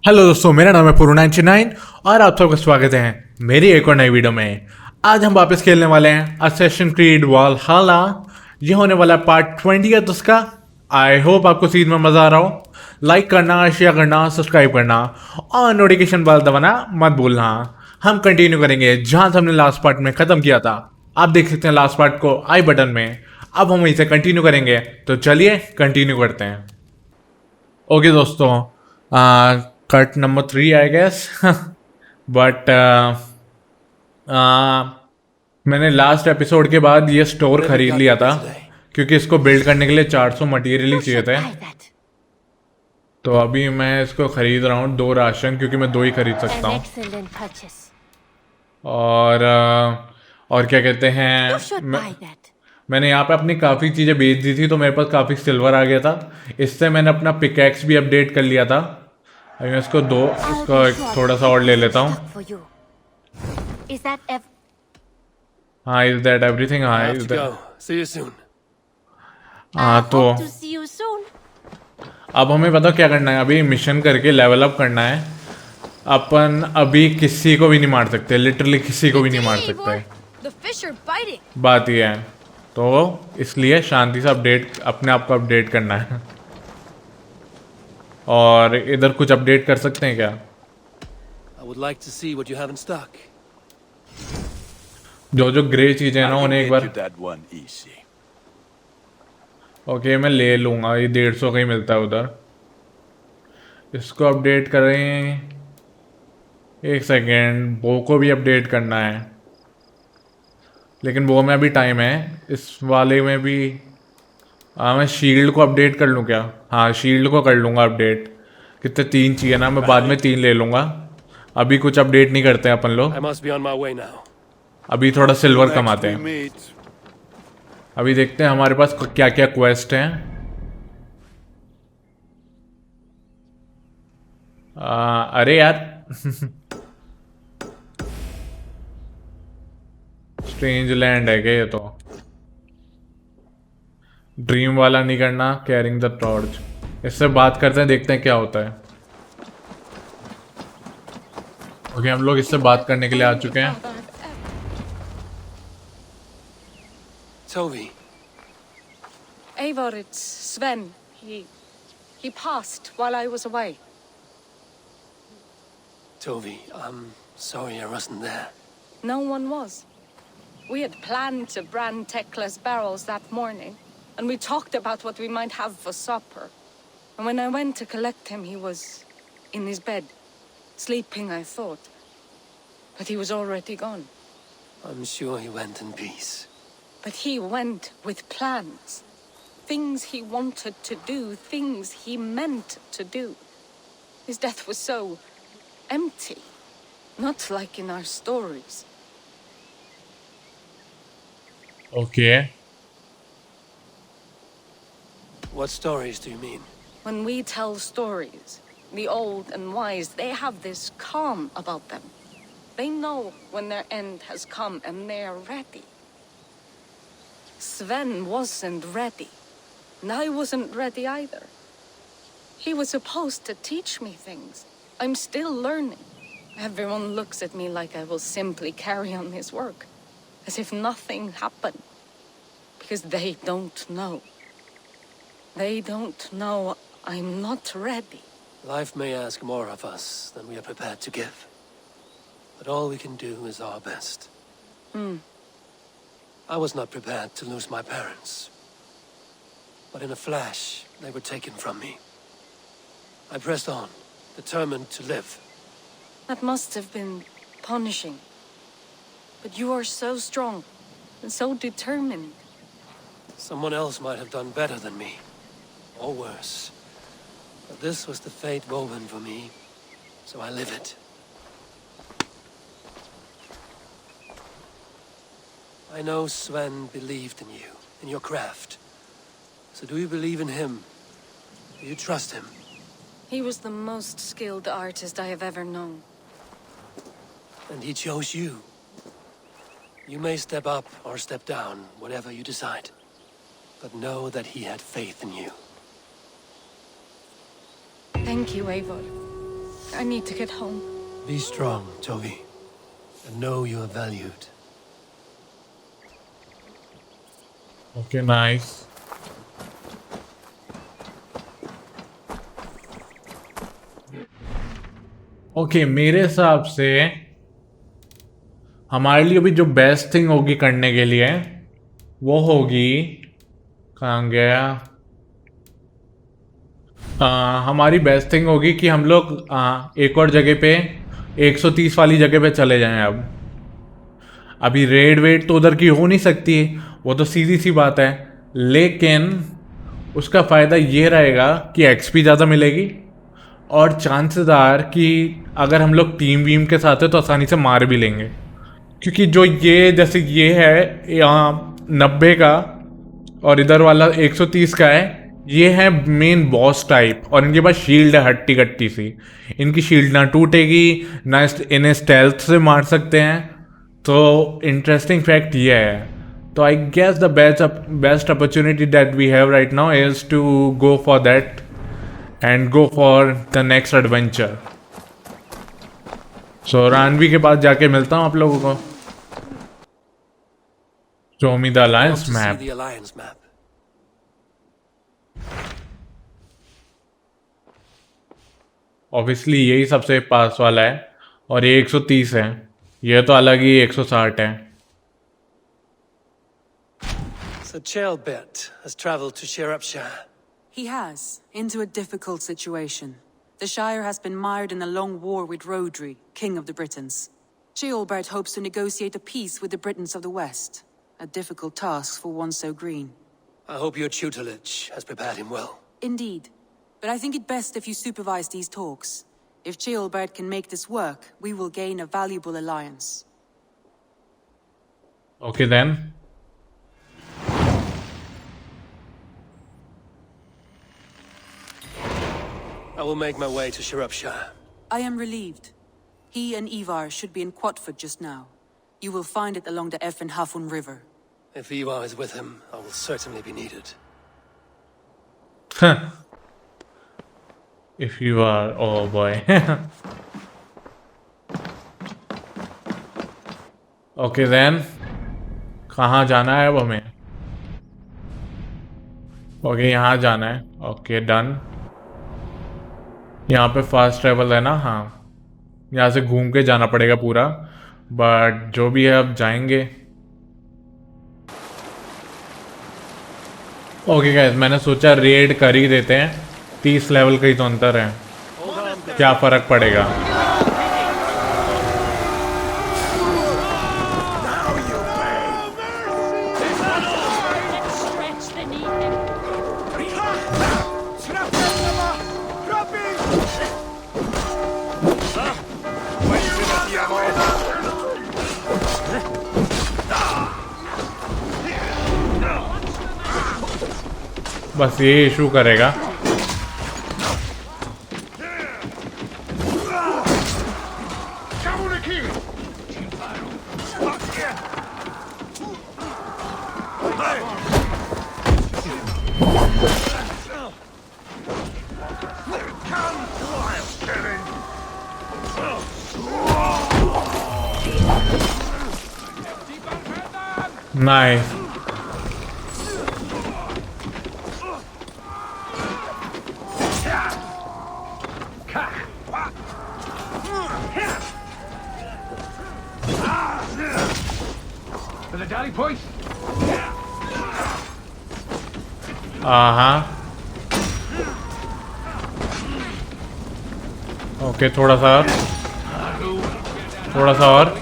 Hello दोस्तों, मेरा नाम है पूरू99 और आप सबका स्वागत है मेरी एक और नई वीडियो में। आज हम वापस खेलने वाले हैं असैसिन क्रीड वॉलहला। ये होने वाला है पार्ट 20 उसका। आई होप आपको सीरीज में मज़ा आ रहा हो। लाइक करना, शेयर करना, सब्सक्राइब करना और नोटिफिकेशन बेल दबाना मत भूलना। हम कंटिन्यू करेंगे जहाँ से हमने लास्ट पार्ट में ख़त्म किया था। आप देख सकते हैं लास्ट पार्ट को आई बटन में। अब हम इसे कंटिन्यू करेंगे, तो चलिए कंटिन्यू करते हैं। ओके दोस्तों, cut number 3 I guess. But मैंने लास्ट एपिसोड के बाद ये स्टोर Whatever खरीद got लिया you था here today? क्योंकि इसको बिल्ड करने के लिए 400 मटेरियल ही You चाहिए should थे। buy that. तो अभी मैं इसको खरीद रहा हूँ 2 राशन, क्योंकि मैं 2 ही खरीद सकता An हूँ। excellent purchase. और क्या कहते You हैं, should buy that. मैंने यहाँ पे अपनी काफ़ी चीज़ें बेच दी थी, तो मेरे पास काफ़ी सिल्वर आ गया था। इससे मैंने अपना पिकैक्स भी अपडेट कर लिया था। अभी मैं I'll इसको be एक sure थोड़ा to सा और keep ले some लेता हूँ। stock for you. Is that हाँ, इज दैट एवरीथिंग? हाँ, I have is to that. go. See you soon. हाँ, I तो hope to see you soon. अब हमें पता क्या करना है। अभी मिशन करके लेवल अप करना है। अपन अभी किसी को भी नहीं मार सकते, लिटरली किसी को भी नहीं मार सकते। The fish are biting. बात ये है, तो इसलिए शांति से अपडेट, अपने आप को अपडेट करना है। और इधर कुछ अपडेट कर सकते हैं क्या? I would like to see what you have in stock. जो जो ग्रे चीजें हैं I ना, can उन्हें एक get bar. you that one easy. Okay, मैं ले लूँगा, ये 150 का ही मिलता है उधर। इसको अपडेट करें। एक सेकेंड, वो को भी अपडेट करना है, लेकिन वो में अभी टाइम है। इस वाले में भी। हाँ, मैं शील्ड को अपडेट कर लूँ क्या? हाँ, शील्ड को कर लूँगा अपडेट। कितने 3 चाहिए ना, मैं बाद में 3 ले लूँगा। अभी कुछ अपडेट नहीं करते हैं अपन लोग। I must be on my way now. अभी थोड़ा सिल्वर Next कमाते we हैं। meet. अभी देखते हैं हमारे पास क्या क्या क्वेस्ट हैं। अरे यार। स्ट्रेंज लैंड है क्या ये? तो ड्रीम वाला नहीं करना, कैरिंग द टॉर्च। इससे बात करते हैं, देखते हैं क्या होता है। ओके, हम लोग इससे बात करने के लिए आ चुके हैं। Toby, Eivor, it's Sven. He passed while I was away. Toby, I'm sorry I wasn't there. No one was. We had planned to brand Tekla's barrels that morning, and we talked about what we might have for supper. And when I went to collect him, he was in his bed, sleeping, I thought. But he was already gone. I'm sure he went in peace. But he went with plans. Things he wanted to do, things he meant to do. His death was so empty. Not like in our stories. Okay. What stories do you mean? When we tell stories, the old and wise, they have this calm about them. They know when their end has come and they're ready. Sven wasn't ready, and I wasn't ready either. He was supposed to teach me things. I'm still learning. Everyone looks at me like I will simply carry on his work, as if nothing happened, because they don't know. They don't know I'm not ready. Life may ask more of us than we are prepared to give. But all we can do is our best. I was not prepared to lose my parents. But in a flash, they were taken from me. I pressed on, determined to live. That must have been punishing. But you are so strong and so determined. Someone else might have done better than me. Or worse. But this was the fate woven for me, so I live it. I know Sven believed in you, in your craft. So do you believe in him? Do you trust him? He was the most skilled artist I have ever known. And he chose you. You may step up or step down, whatever you decide. But know that he had faith in you. Thank you, Eivor. I need to get home. Be strong, Toby, and know you are valued. Okay nice. Okay मेरे हिसाब से हमारे लिए भी जो best thing होगी करने के लिए वो होगी, कहाँ गया, हमारी बेस्ट थिंग होगी कि हम लोग एक और जगह पे 130 वाली जगह पे चले जाएं। अब अभी रेड वेट तो उधर की हो नहीं सकती, वो तो सीधी सी बात है, लेकिन उसका फ़ायदा ये रहेगा कि एक्सपी ज़्यादा मिलेगी और चांसेस आर कि अगर हम लोग टीम वीम के साथ है तो आसानी से मार भी लेंगे, क्योंकि जो ये जैसे ये है यहाँ 90 का और इधर वाला 130 का है, ये है मेन बॉस टाइप और इनके पास शील्ड है हट्टी कट्टी सी। इनकी शील्ड ना टूटेगी ना इन्हें स्टेल्थ से मार सकते हैं, तो इंटरेस्टिंग फैक्ट ये है। तो I guess the best opportunity that we have right now is to go for that and go for the next adventure. So Ranvi के पास जाके मिलता हूँ आप लोगों को। Show me the Want alliance to see map. the alliance map? Obviously यही सबसे पास वाला है और ये 130 है, ये तो अलग ही 160 है। So Chaelbert has traveled to Shropshire. He has, into a difficult situation. The Shire has been mired in a long war with Rhodri, King of the Britons. Ceolbert hopes to negotiate a peace with the Britons of the West. A difficult task for one so green. I hope your tutelage has prepared him well. Indeed. But I think it best if you supervise these talks. If Ceolbert can make this work, we will gain a valuable alliance. Okay then. I will make my way to Shropshire. I am relieved. He and Ivarr should be in Quatford just now. You will find it along the Effen Hafun River. If Eivor is with him, I will certainly be needed. If you are, oh boy. Okay then. कहाँ जाना है अब हमें? Okay यहाँ जाना है। Okay done. यहाँ पे फास्ट ट्रैवल है ना? हाँ, यहाँ से घूम के जाना पड़ेगा पूरा, बट जो भी है अब जाएंगे। ओके गाइस, मैंने सोचा रेड कर ही देते हैं, 30 लेवल का ही तो अंतर है, क्या फ़र्क पड़ेगा। बस ये इशू करेगा। नाइस। हाँ ओके, थोड़ा सा और, थोड़ा सा और।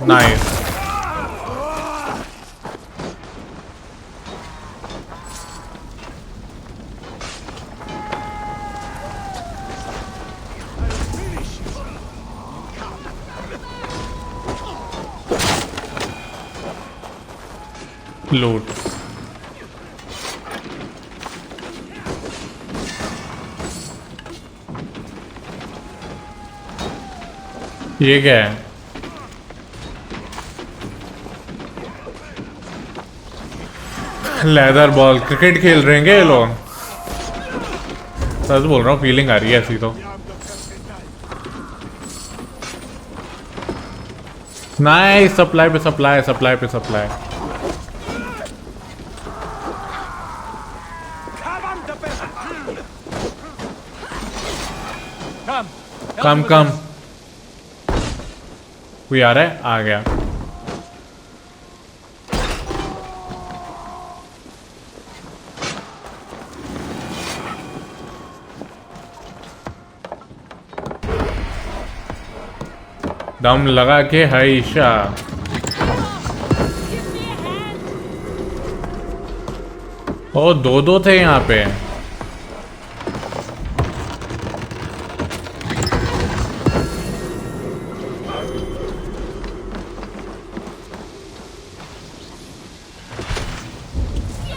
नाइस। लूट। ये क्या है? Leather ball. क्रिकेट खेल रहे हैं क्या ये लोग? सच बोल रहा हूँ, फीलिंग आ रही है ऐसी तो। नाइस, सप्लाई पे सप्लाई, सप्लाई पे सप्लाई। कम कम, कोई आ रहा है? आ गया। दम लगा के हईशा। ओ, दो दो थे यहाँ पे।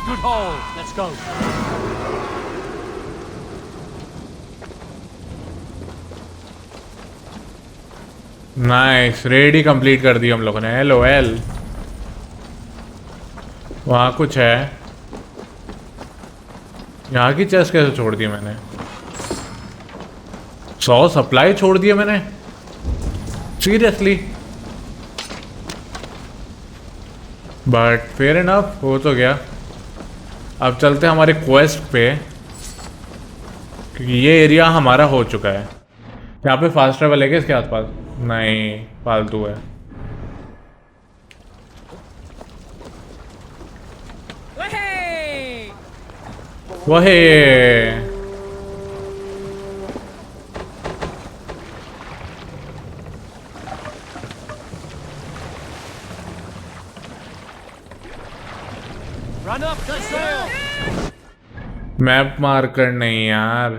Good haul. Let's go. Nice, red he complete कर दी हम लोगों ने। LOL। वहाँ कुछ है। यहाँ की चेस्ट कैसे छोड़ दी मैंने? 100 सप्लाई छोड़ दिया मैंने, सीरियसली? बट फेयर इनफ, हो तो गया। अब चलते हैं हमारे क्वेस्ट पे, क्योंकि ये एरिया हमारा हो चुका है। यहाँ पे फास्ट ट्रैवल है क्या इसके आसपास? नहीं, फालतू है। वहे Run up the sail. Map marker नहीं यार।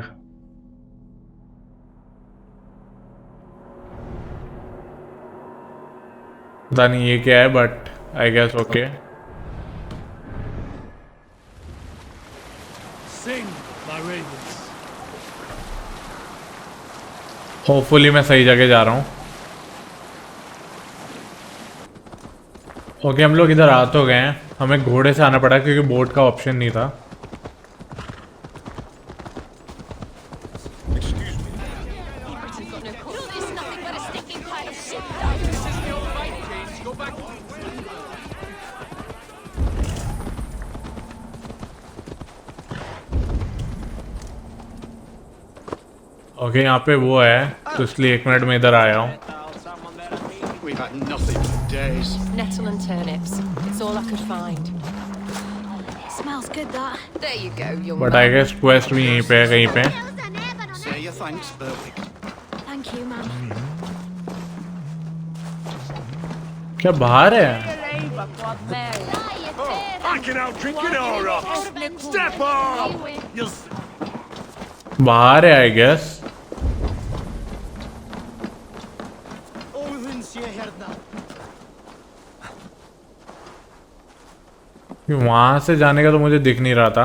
पता नहीं ये क्या है, but I guess okay. Sing, my ravens. Hopefully मैं सही जगह जा रहा हूँ। ओके, हम लोग इधर आ तो गए हैं। हमें घोड़े से आना पड़ा क्योंकि बोट का ऑप्शन नहीं था। ओके, यहाँ पे वो है, तो इसलिए 1 मिनट में इधर आया हूँ। We've had nothing for days. Nettle and turnips. It's all I could find. Smells good, that. There you go, young but man. I guess quest भी यहीं पे है, कहीं पे। Say your thanks, Berwick. Thank you, ma'am. क्या बाहर है? Backing out, drinking our rocks. Step up! You'll बाहर है आई गेस। वहां से जाने का तो मुझे दिख नहीं रहा था।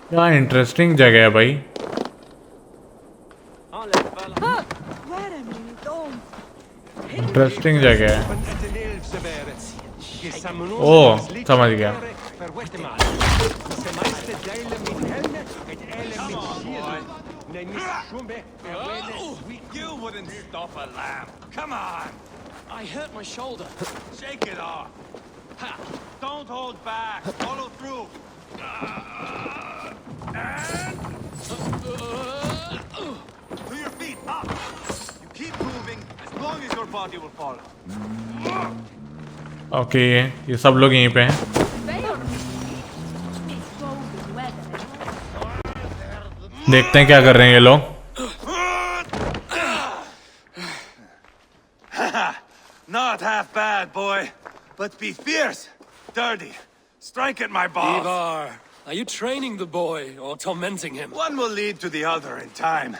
क्या इंटरेस्टिंग जगह है भाई। इंटरेस्टिंग जगह है। ओ, समझ गया। You wouldn't stop a lamb. Come on. I hurt my shoulder. Shake it off. Ha. Don't hold back. Follow through. To your feet. Up. You keep moving as long as your body will follow. Okay, ये सब लोग यहीं पे हैं। देखते हैं क्या कर रहे हैं ये लोग। Not half bad, boy. But be fierce, dirty. Strike at my balls. Ivarr, are you training the boy or tormenting him? One will lead to the other in time.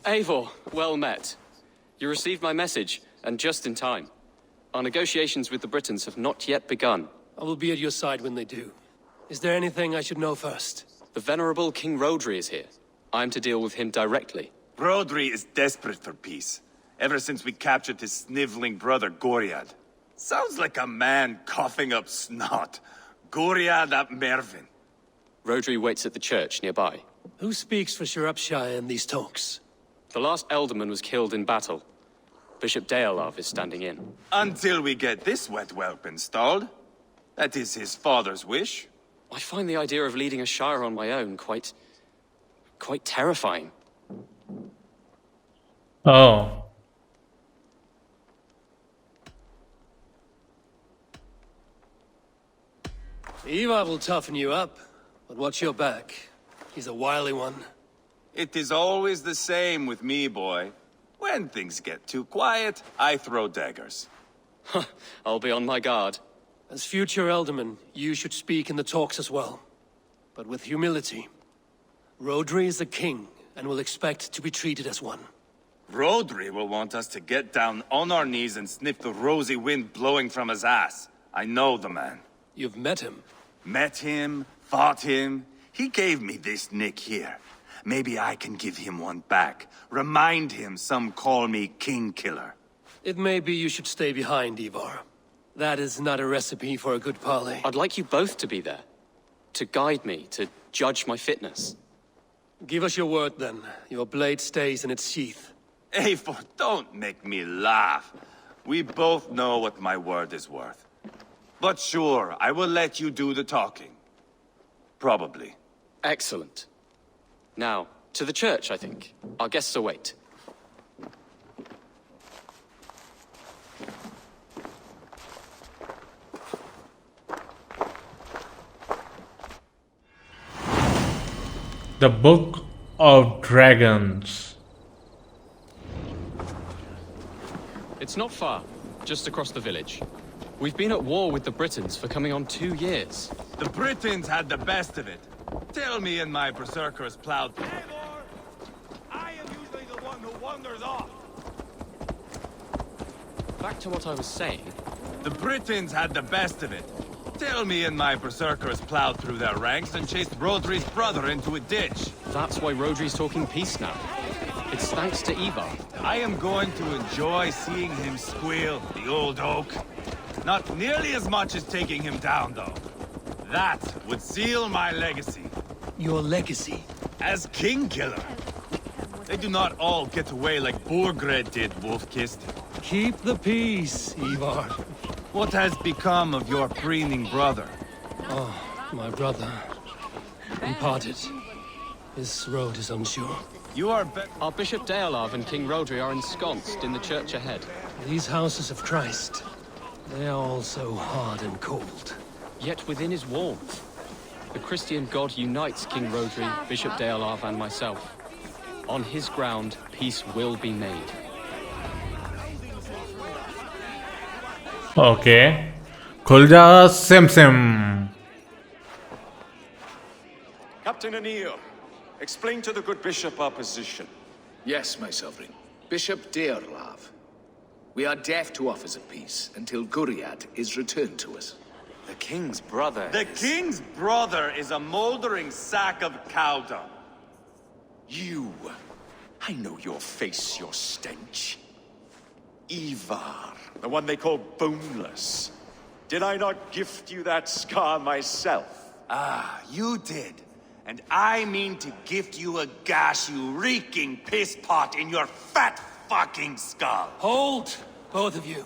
Eivor, well met. You received my message, and just in time. Our negotiations with the Britons have not yet begun. I will be at your side when they do. Is there anything I should know first? The venerable King Rodri is here. I'm to deal with him directly. Rodri is desperate for peace. Ever since we captured his sniveling brother Goriad. Sounds like a man coughing up snot. Guriad ap Mervin. Rodri waits at the church nearby. Who speaks for Shirapshire in these talks? The last alderman was killed in battle. Bishop Deolav is standing in. Until we get this wet whelp installed. That is his father's wish. I find the idea of leading a shire on my own quite terrifying. Oh. Ivarr will toughen you up, but watch your back. He's a wily one. It is always the same with me, boy. When things get too quiet, I throw daggers. I'll be on my guard. As future Elderman, you should speak in the talks as well. But with humility. Rodri is the king, and will expect to be treated as one. Rodri will want us to get down on our knees and sniff the rosy wind blowing from his ass. I know the man. You've met him. Met him, fought him. He gave me this nick here. Maybe I can give him one back. Remind him some call me King Killer. It may be you should stay behind, Ivarr. That is not a recipe for a good parley. I'd like you both to be there. To guide me, to judge my fitness. Give us your word, then. Your blade stays in its sheath. Eivor, don't make me laugh. We both know what my word is worth. But sure, I will let you do the talking. Probably. Excellent. Now, to the church, I think. Our guests await. The Book of Dragons. It's not far, just across the village. We've been at war with the Britons for coming on 2 years. The Britons had the best of it. Tell me and my berserkers plowed... Eivor! I am usually the one who wanders off. Back to what I was saying. The Britons had the best of it. Tell me and my berserkers plowed through their ranks and chased Rodri's brother into a ditch. That's why Rodri's talking peace now. It's thanks to Ivarr. I am going to enjoy seeing him squeal, the old oak. Not nearly as much as taking him down, though. That would seal my legacy. Your legacy? As King Killer. They do not all get away like Borgred did, Wolf-Kissed. Keep the peace, Ivarr. What has become of your preening brother? Oh, my brother. Departed. This road is unsure. You are Our Bishop Deolav and King Rodri are ensconced in the church ahead. These houses of Christ, they are all so hard and cold. Yet within is warmth. The Christian God unites King Rodri, Bishop Deolav and myself. On his ground, peace will be made. Okay. खुल जा SIM SIM. Captain Anil, explain to the good bishop our position. Yes, my sovereign. Bishop Deolav. We are deaf to offers of peace until Guriad is returned to us. The king's brother. The king's brother is a moldering sack of cow dung. You. I know your face, your stench. Ivarr, the one they call boneless. Did I not gift you that scar myself? Ah, you did. And I mean to gift you a gash, you reeking piss pot in your fat fucking skull. Hold, both of you.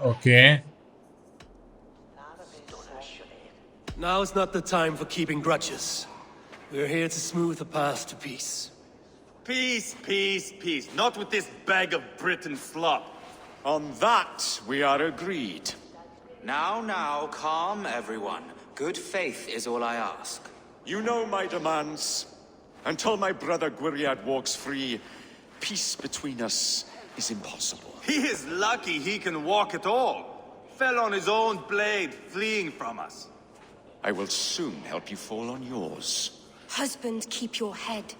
Okay. Now is not the time for keeping grudges. We're here to smooth the path to peace. Peace, peace, peace. Not with this bag of Britain slop. On that, we are agreed. Now, calm everyone. Good faith is all I ask. You know my demands. Until my brother Guriad walks free, peace between us is impossible. He is lucky he can walk at all. Fell on his own blade, fleeing from us. I will soon help you fall on yours. Husband, keep your head.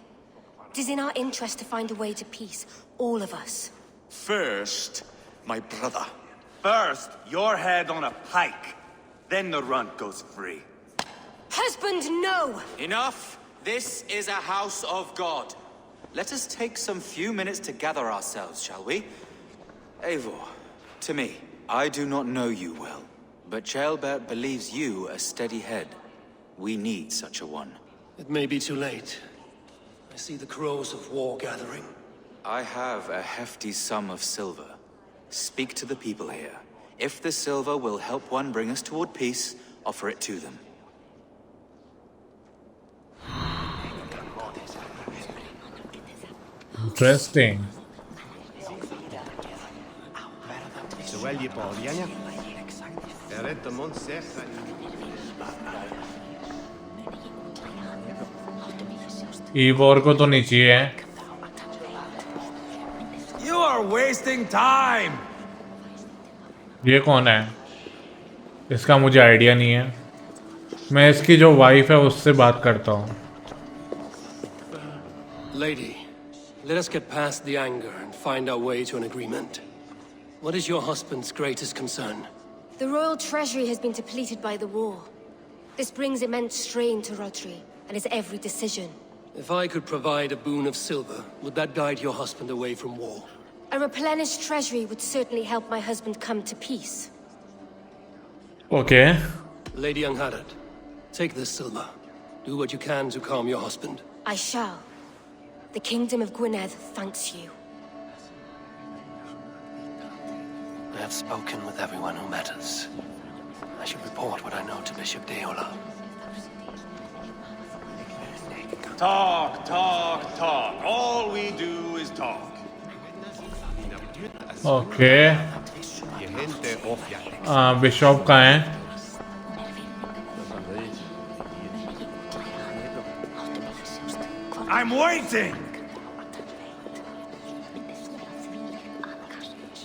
It is in our interest to find a way to peace, all of us. First, my brother. First, your head on a pike. Then the runt goes free. Husband, no! Enough! This is a house of God. Let us take some few minutes to gather ourselves, shall we? Eivor, to me, I do not know you well. But Ceolbert believes you a steady head. We need such a one. It may be too late. I see the crows of war gathering. I have a hefty sum of silver. Speak to the people here. If the silver will help one bring us toward peace, offer it to them. Interesting. ईवोर को तो नहीं चाहिए. You are wasting time. ये कौन है? इसका मुझे idea नहीं है. मैं इसकी जो वाइफ है उससे बात करता हूँ. Lady, let us get past the anger and find our way to an agreement. What is your husband's greatest concern? The royal treasury has been depleted by the war. This brings immense strain to Rodri and his every decision. If I could provide a boon of silver, would that guide your husband away from war? A replenished treasury would certainly help my husband come to peace. Okay. Lady Angharad, take this silver. Do what you can to calm your husband. I shall. The Kingdom of Gwynedd thanks you. I have spoken with everyone who matters. I should report what I know to Bishop Deola. Talk, talk, talk. All we do is talk. Okay. Bishop कहाँ है? I'm waiting.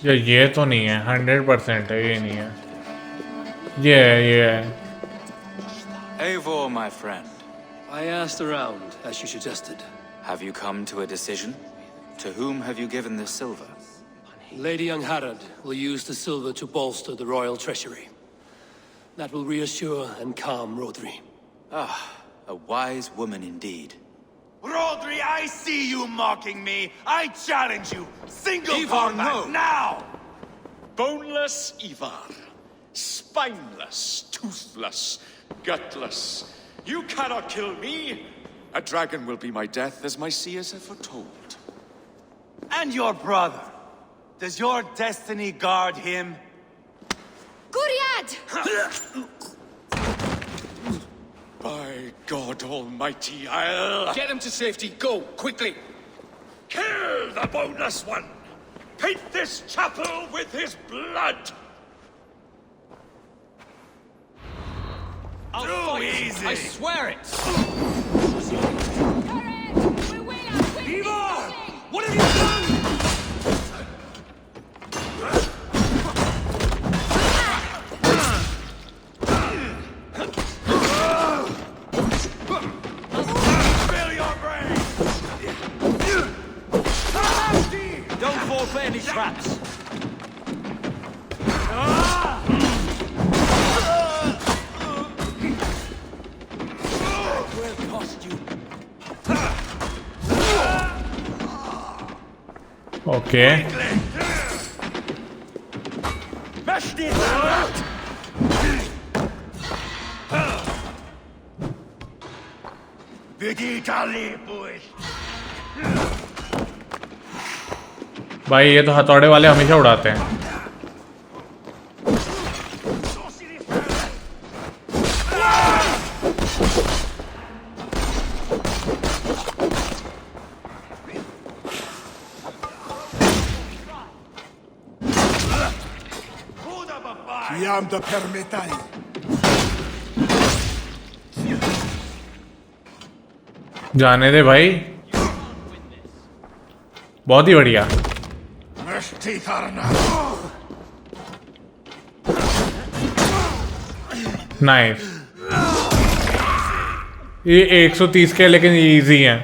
ये तो नहीं है. 100% है. ये नहीं है. ये है. Eivor, my friend. I asked around, as you suggested. Have you come to a decision? To whom have you given this silver? Lady Angharad will use the silver to bolster the royal treasury. That will reassure and calm Rodri. Ah, a wise woman indeed. Rodri, I see you mocking me. I challenge you. Single Ivarr, combat, no. now! Boneless Ivarr. Spineless, toothless, gutless. You cannot kill me. A dragon will be my death, as my seers have foretold. And your brother. Does your destiny guard him? Guriad! By God Almighty, I'll... Get him to safety. Go, quickly. Kill the boneless one! Paint this chapel with his blood! I'll Too fight. easy. I swear it. Eivor! What have you done? Spill your brains! Don't fall for any traps. Will cost you. Okay. भाई ये तो हथौड़े वाले हमेशा उड़ाते हैं. जाने दे भाई. बहुत ही बढ़िया. नाइस. ये 130 के लेकिन ये इजी है.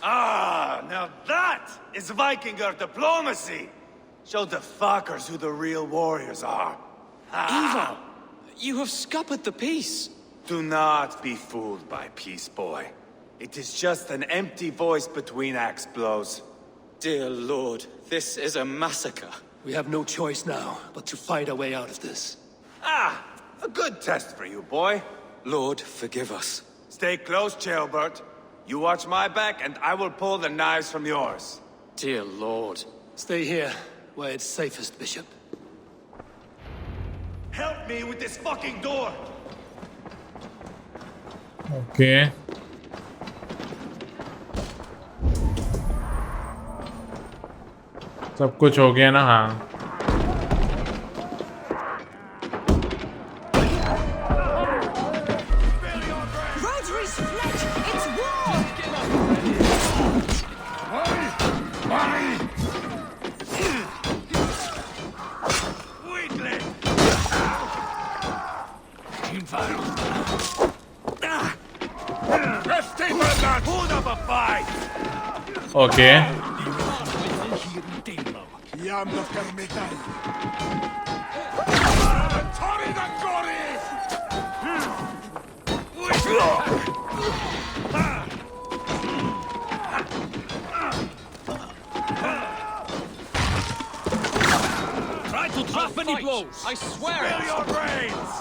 Ah, now that is Vikinger diplomacy. Show the fuckers who the real warriors are. Eivor, you have scuppered the peace. Do not be fooled by peace, boy. It is just an empty voice between axe blows. Dear Lord, this is a massacre. We have no choice now but to find our way out of this. Ah, a good test for you, boy. Lord, forgive us. Stay close, Ceolbert. You watch my back, and I will pull the knives from yours. Dear Lord. Stay here, where it's safest, Bishop. Help me with this fucking door! Okay. सब कुछ हो गया ना? हाँ. Okay. Try to drop any blows. I swear it. Spill your brains!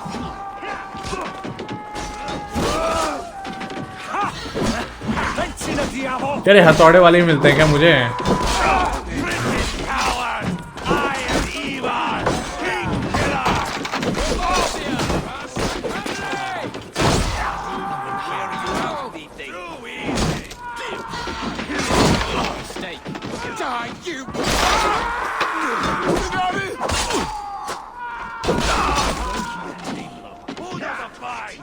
तेरे हथौड़े वाले ही मिलते हैं क्या मुझे? I am Ivarr, King Killer! Stay. Die, you! Who doesn't fight?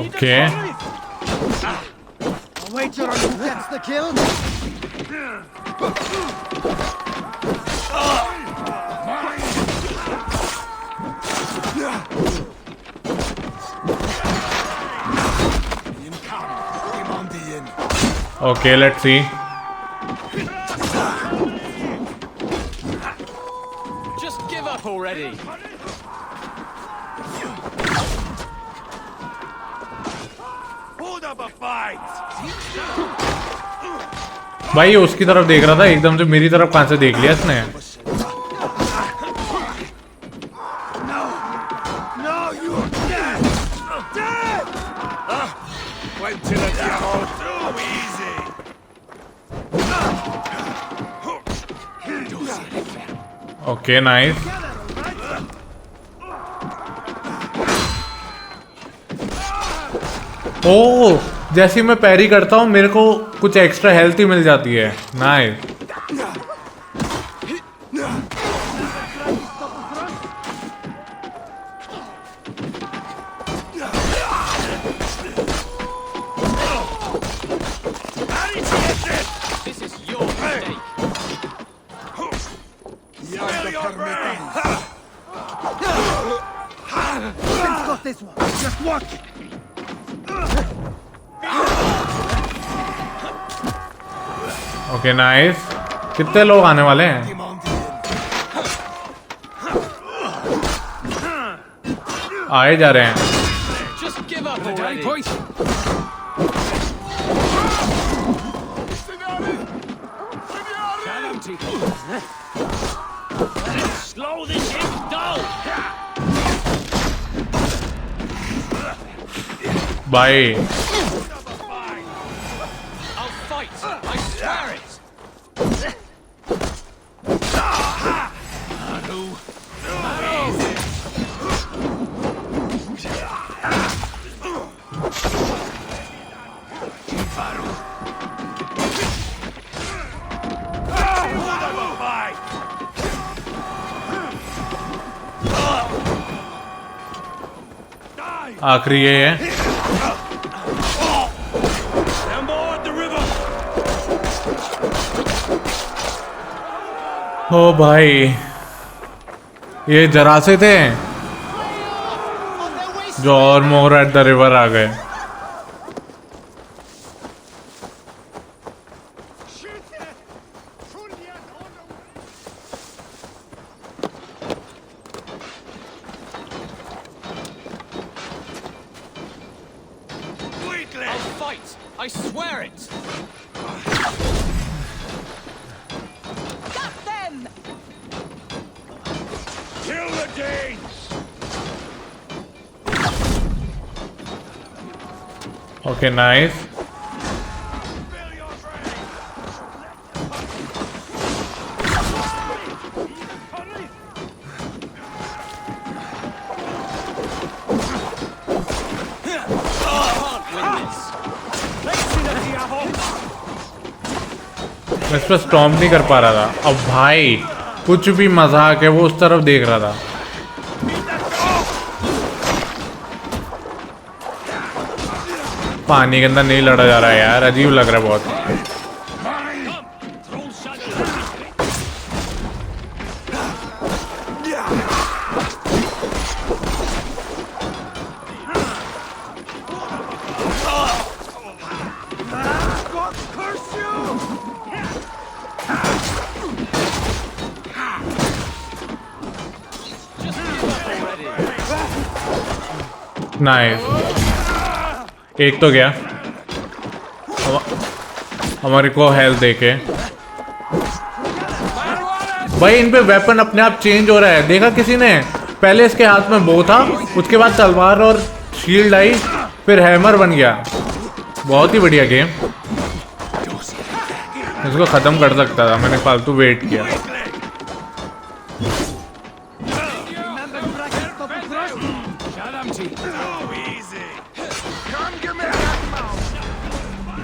Okay. Wager on who gets the kill? Okay, let's see. Just give up already. Hold up a fight! भाई ये उसकी तरफ देख रहा था, एकदम से मेरी तरफ कहां से देख लिया इसने? No, you're dead! Dead! Went to the devil! Too easy! Okay, nice. ओह, जैसे मैं पैरी करता हूँ मेरे को कुछ एक्स्ट्रा हेल्थ ही मिल जाती है. Nice. This is your mistake. Got this one. Just watch it. Okay, nice. कितने लोग आने वाले हैं? आए जा रहे हैं. Just give up already. Slow this shit down! भाई. I'll fight. I swear it. आखिरी ये है. ओ भाई, ये जरासे थे जो और मोर एट द रिवर आ गए. I'll fight. I swear it. Okay, nice. मैं इस पर स्टॉम्प नहीं कर पा रहा था। अब भाई कुछ भी मजाक है, वो उस तरफ देख रहा था। पानी के अंदर नहीं लड़ा जा रहा है यार, अजीब लग रहा है बहुत। नाइस, एक तो गया। हमारे को हेल्थ देके भाई इन पे वेपन अपने आप चेंज हो रहा है। देखा किसी ने? पहले इसके हाथ में बो था, उसके बाद तलवार और शील्ड आई, फिर हैमर बन गया। बहुत ही बढ़िया गेम। इसको खत्म कर सकता था, मैंने फालतू वेट किया।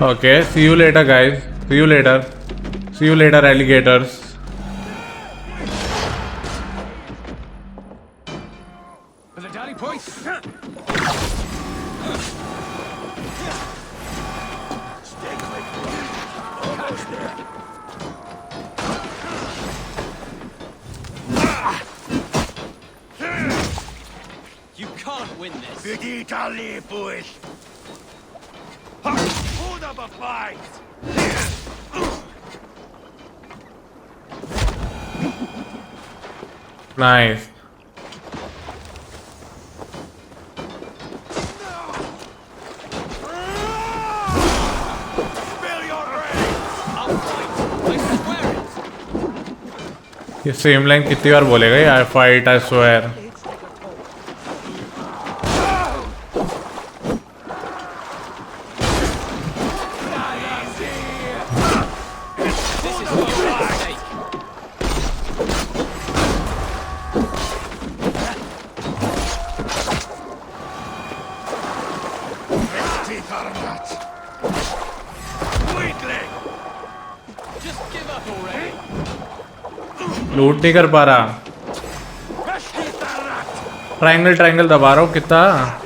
Okay, see you later guys. See you later. See you later alligators. You can't win this. Hold up a fight! Nice. ये सेम लाइन कितनी बार बोलेगा ये? आई फाइट, आई स्वेयर। लूट नहीं कर पा रहा। ट्रायंगल ट्रायंगल दबा रहा हूँ कितना।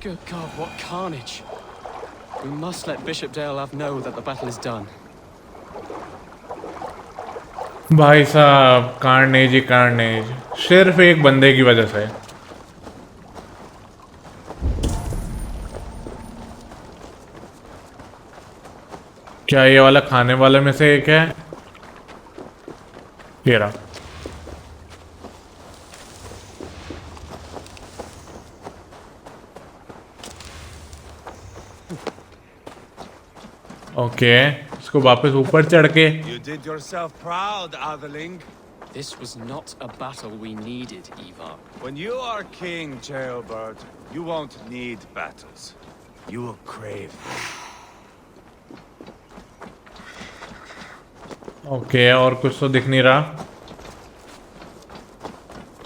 Good God, what carnage. We must let Bishop Dalehav know that the battle is done. भाई साहब कार्नेज ही कार्नेज, सिर्फ एक बंदे की वजह से। क्या ये वाला खाने वाले में से एक है? ये रहा। ओके, इसको वापस ऊपर चढ़ के। You did yourself proud, Otherling. This was not a battle we needed, Ivarr. When you are king, Jailbird, you won't need battles. You will crave. Okay, और कुछ तो दिख नहीं रहा।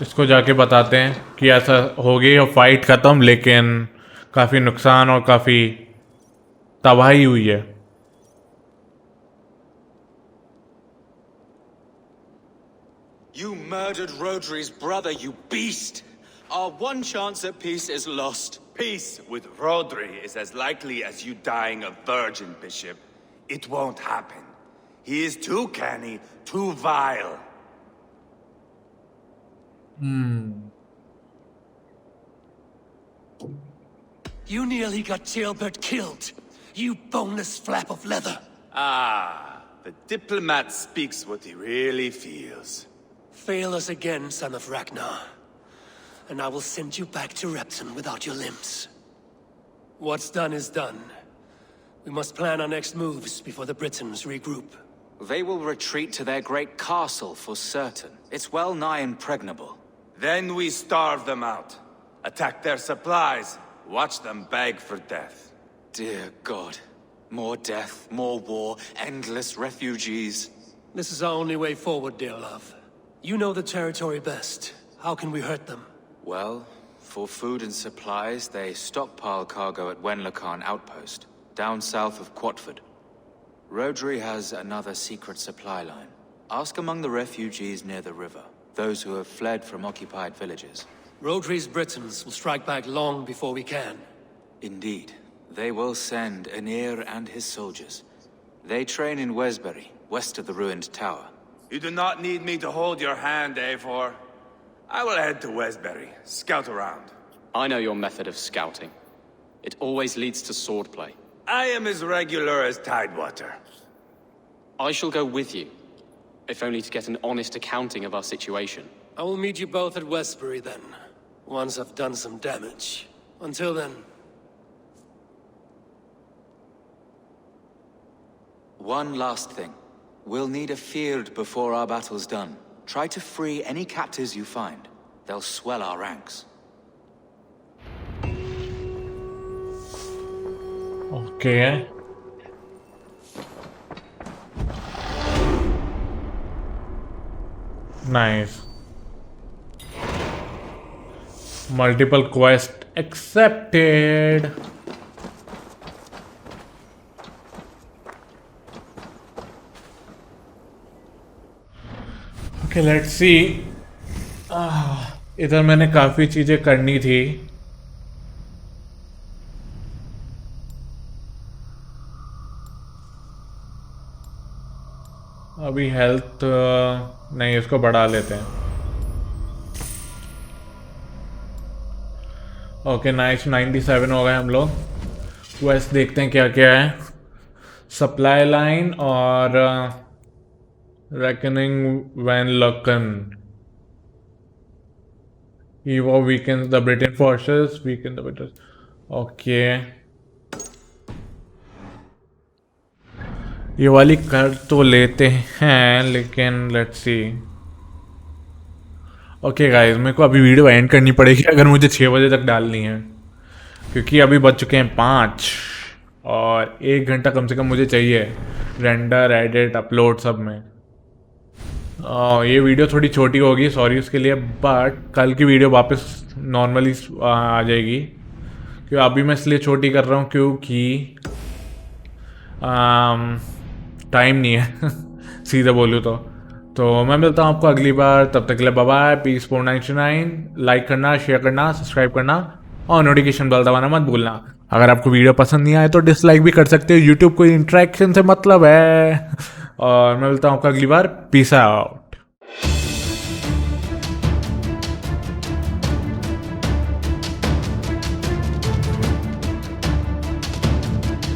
इसको जाके बताते हैं कि ऐसा हो गई और फाइट खत्म, लेकिन काफी नुकसान और काफी तबाही हुई है। You murdered Rodri's brother, you beast! Our one chance at peace is lost. Peace with Rodri is as likely as you dying a virgin, Bishop. It won't happen. He is too canny, too vile. You nearly got Jailbird killed. You boneless flap of leather. Ah, the diplomat speaks what he really feels. Fail us again, son of Ragnar, and I will send you back to Repton without your limbs. What's done is done. We must plan our next moves before the Britons regroup. They will retreat to their great castle for certain. It's well nigh impregnable. Then we starve them out. Attack their supplies. Watch them beg for death. Dear God. More death, more war, endless refugees. This is our only way forward, dear love. You know the territory best. How can we hurt them? Well, for food and supplies, they stockpile cargo at Wenlacan Outpost, down south of Quatford. Rodri has another secret supply line. Ask among the refugees near the river, those who have fled from occupied villages. Rodri's Britons will strike back long before we can. Indeed. They will send Aenir and his soldiers. They train in Wesbury, west of the ruined tower. You do not need me to hold your hand, Eivor. I will head to Wesbury, scout around. I know your method of scouting. It always leads to swordplay. I am as regular as Tidewater. I shall go with you, if only to get an honest accounting of our situation. I will meet you both at Westbury then, once I've done some damage. Until then... One last thing. We'll need a field before our battle's done. Try to free any captives you find. They'll swell our ranks. Okay. Nice. Multiple quest accepted. Okay, let's see. इधर मैंने काफी चीजें करनी थी. अभी health नहीं, इसको बढ़ा लेते हैं. ओके नाइस, 97 हो गए हम लोग. क्वेस्ट देखते हैं क्या क्या है. सप्लाई लाइन और reckoning when Lucan. Eivor weakens the Britain forces, weaken the British. Okay. ये वाली कर तो लेते हैं, लेकिन लेट्स सी. ओके गाइस, मेरे को अभी वीडियो एंड करनी पड़ेगी अगर मुझे 6 बजे तक डालनी है, क्योंकि अभी बज चुके हैं 5 और 1 घंटा कम से कम मुझे चाहिए रेंडर, एडिट, अपलोड सब में. ये वीडियो थोड़ी छोटी होगी, सॉरी उसके लिए, बट कल की वीडियो वापस नॉर्मली आ जाएगी. क्यों अभी मैं इसलिए छोटी कर रहा हूँ क्योंकि टाइम नहीं है सीधे बोलूँ तो मैं मिलता हूँ आपको अगली बार. तब तक के लिए बाय बाय, पीस 499. लाइक करना, शेयर करना, सब्सक्राइब करना और नोटिफिकेशन बेल दबाना मत भूलना. अगर आपको वीडियो पसंद नहीं आए तो डिसलाइक भी कर सकते हो, यूट्यूब को इंटरेक्शन से मतलब है. और मैं मिलता हूँ आपको अगली बार. Peace out.